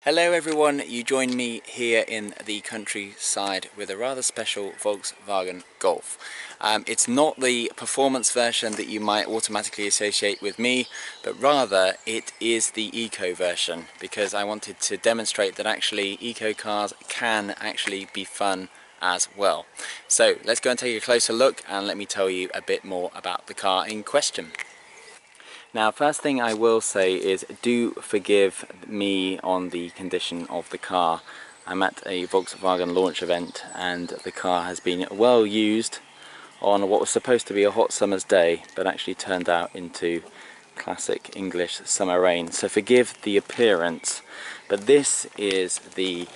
Hello everyone, you join me here in the countryside with a rather special Volkswagen Golf. It's not the performance version that you might automatically associate with me, but rather it is the eco version, because I wanted to demonstrate that actually eco cars can actually be fun as well. So let's go and take a closer look and let me tell you a bit more about the car in question. Now, first thing I will say is do forgive me on the condition of the car. I'm at a Volkswagen launch event and the car has been well used on what was supposed to be a hot summer's day, but actually turned out into classic English summer rain. So forgive the appearance, but this is the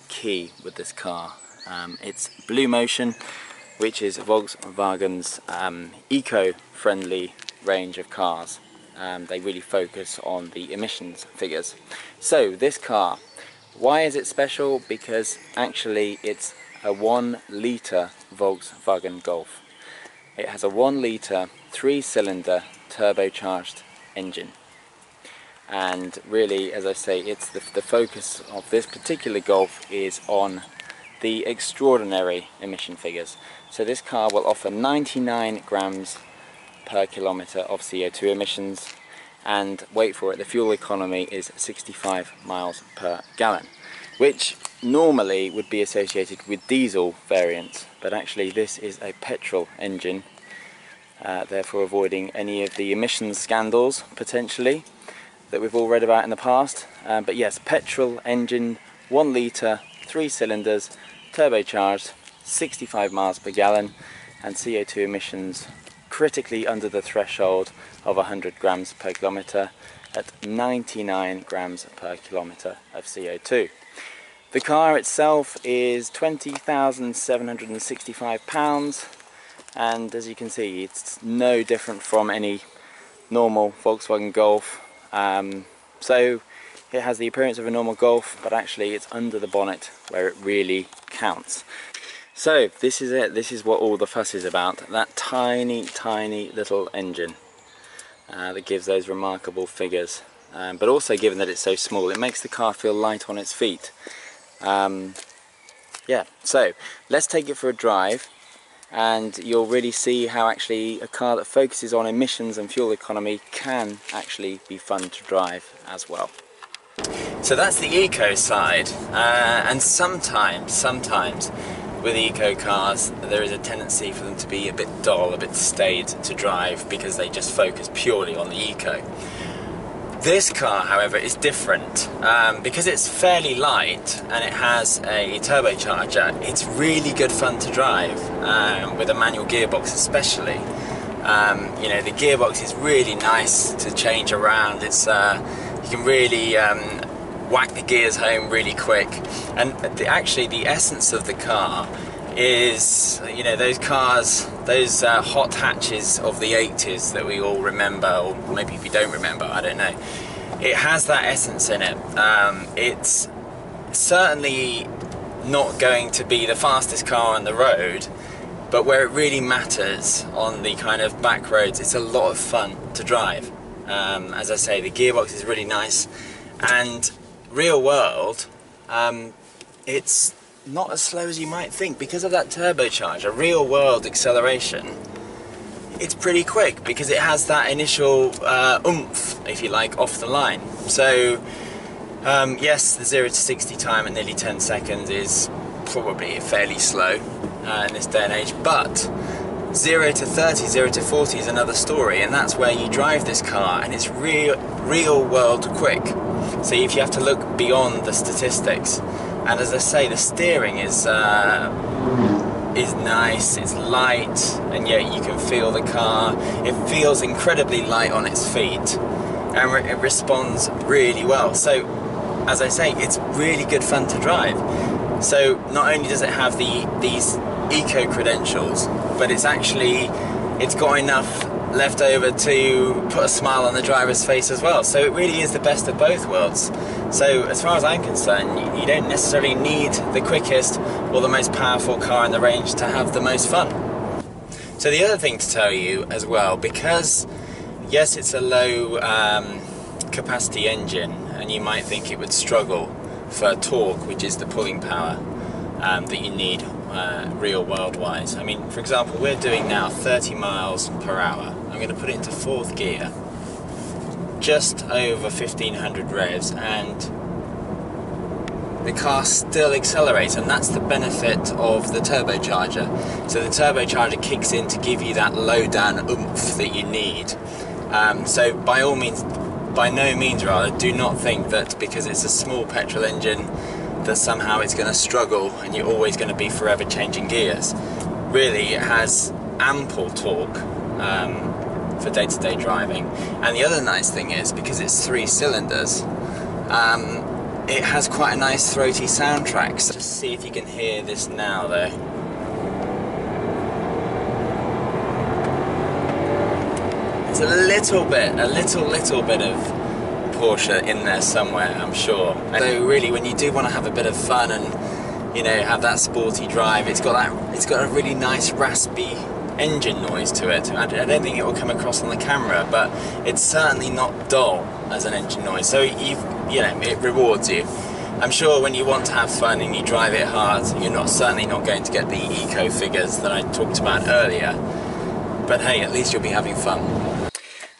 key with this car. It's Bluemotion, which is Volkswagen's eco-friendly range of cars. They really focus on the emissions figures. So this car, why is it special? Because actually it's a 1 litre Volkswagen Golf. It has a 1 litre 3-cylinder turbocharged engine, and really, as I say, it's the focus of this particular Golf is on the extraordinary emission figures. So this car will offer 99 grams per kilometre of CO2 emissions, and wait for it, the fuel economy is 65 miles per gallon, which normally would be associated with diesel variants, but actually this is a petrol engine, therefore avoiding any of the emissions scandals potentially that we've all read about in the past. But yes, petrol engine, 1 litre, 3 cylinders, turbocharged, 65 miles per gallon, and CO2 emissions critically under the threshold of 100 grams per kilometre at 99 grams per kilometre of CO2. The car itself is £20,765, and as you can see, it's no different from any normal Volkswagen Golf. So it has the appearance of a normal Golf, but actually it's under the bonnet where it really counts. So this is it, this is what all the fuss is about, that tiny little engine that gives those remarkable figures, but also, given that it's so small, it makes the car feel light on its feet. Yeah, so let's take it for a drive and you'll really see how actually a car that focuses on emissions and fuel economy can actually be fun to drive as well. So that's the eco side, and sometimes with eco cars there is a tendency for them to be a bit dull, a bit staid to drive, because they just focus purely on the eco. This car, however, is different. Because it's fairly light and it has a turbocharger, it's really good fun to drive, with a manual gearbox especially. You know, the gearbox is really nice to change around. It's you can really whack the gears home really quick, and actually the essence of the car is, you know, those cars, those hot hatches of the 80s that we all remember, or maybe if you don't remember, I don't know. It has that essence in it. It's certainly not going to be the fastest car on the road, but where it really matters, on the kind of back roads, it's a lot of fun to drive. As I say, the gearbox is really nice, and real world, it's not as slow as you might think because of that turbocharger. Real world acceleration, it's pretty quick because it has that initial oomph, if you like, off the line. So yes, the 0 to 60 time at nearly 10 seconds is probably fairly slow in this day and age, but 0 to 30, 0 to 40 is another story, and that's where you drive this car and it's real world quick. So if you have to look beyond the statistics, and as I say, the steering is nice, it's light, and yet you can feel the car. It feels incredibly light on its feet, and it responds really well. So as I say, it's really good fun to drive. So not only does it have these eco credentials, but it's got enough left over to put a smile on the driver's face as well. So it really is the best of both worlds. So as far as I'm concerned, you don't necessarily need the quickest or the most powerful car in the range to have the most fun. So the other thing to tell you as well, because yes, it's a low capacity engine and you might think it would struggle for torque, which is the pulling power that you need real world wise. I mean, for example, we're doing now 30 miles per hour. I'm going to put it into 4th gear, just over 1500 revs, and the car still accelerates, and that's the benefit of the turbocharger. So the turbocharger kicks in to give you that low down oomph that you need. So by no means do not think that because it's a small petrol engine that somehow it's going to struggle and you're always going to be forever changing gears. Really, it has ample torque for day-to-day driving. And the other nice thing is, because it's 3 cylinders, it has quite a nice throaty soundtrack. So just see if you can hear this now though. It's a little bit of Porsche in there somewhere, I'm sure. So really, when you do want to have a bit of fun and, you know, have that sporty drive, it's got a really nice raspy engine noise to it. I don't think it will come across on the camera, but it's certainly not dull as an engine noise. So you know, it rewards you. I'm sure when you want to have fun and you drive it hard, you're certainly not going to get the eco figures that I talked about earlier. But hey, at least you'll be having fun.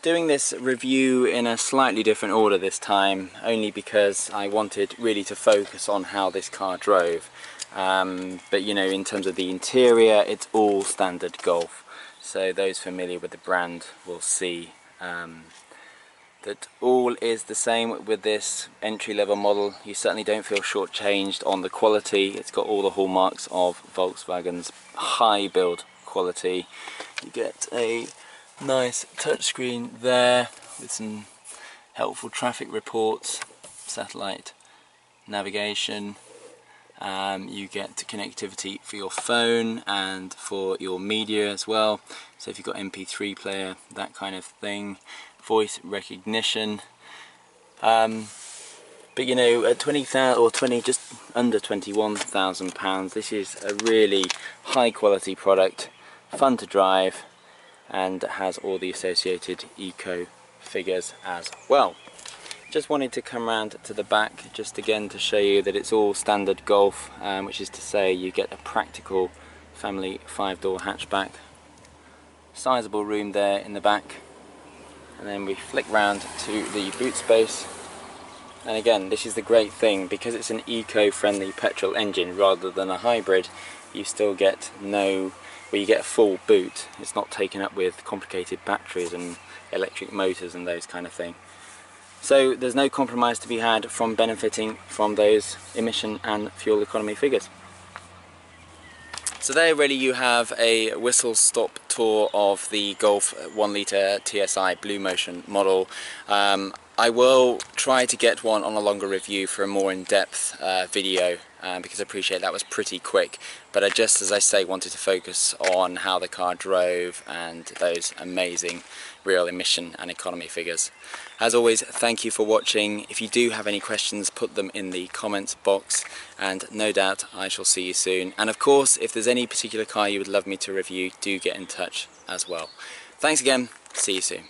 Doing this review in a slightly different order this time, only because I wanted really to focus on how this car drove. But you know, in terms of the interior, it's all standard Golf. So those familiar with the brand will see that all is the same with this entry-level model. You certainly don't feel shortchanged on the quality. It's got all the hallmarks of Volkswagen's high build quality. You get a nice touchscreen there with some helpful traffic reports, satellite navigation. You get connectivity for your phone and for your media as well. So if you've got MP3 player, that kind of thing, voice recognition. But you know, at 20,000 or just under £21,000, this is a really high quality product, fun to drive, and has all the associated eco figures as well. Just wanted to come around to the back just again to show you that it's all standard Golf, which is to say you get a practical family 5-door hatchback, sizable room there in the back, and then we flick round to the boot space. And again, this is the great thing, because it's an eco-friendly petrol engine rather than a hybrid, you still get you get a full boot. It's not taken up with complicated batteries and electric motors and those kind of thing. So there's no compromise to be had from benefiting from those emission and fuel economy figures. So there really you have a whistle-stop tour of the Golf 1 litre TSI Bluemotion model. I will try to get one on a longer review for a more in-depth video, because I appreciate that was pretty quick, but I just, as I say, wanted to focus on how the car drove and those amazing real emission and economy figures. As always, thank you for watching. If you do have any questions, put them in the comments box, and no doubt I shall see you soon. And of course, if there's any particular car you would love me to review, do get in touch as well. Thanks again, see you soon.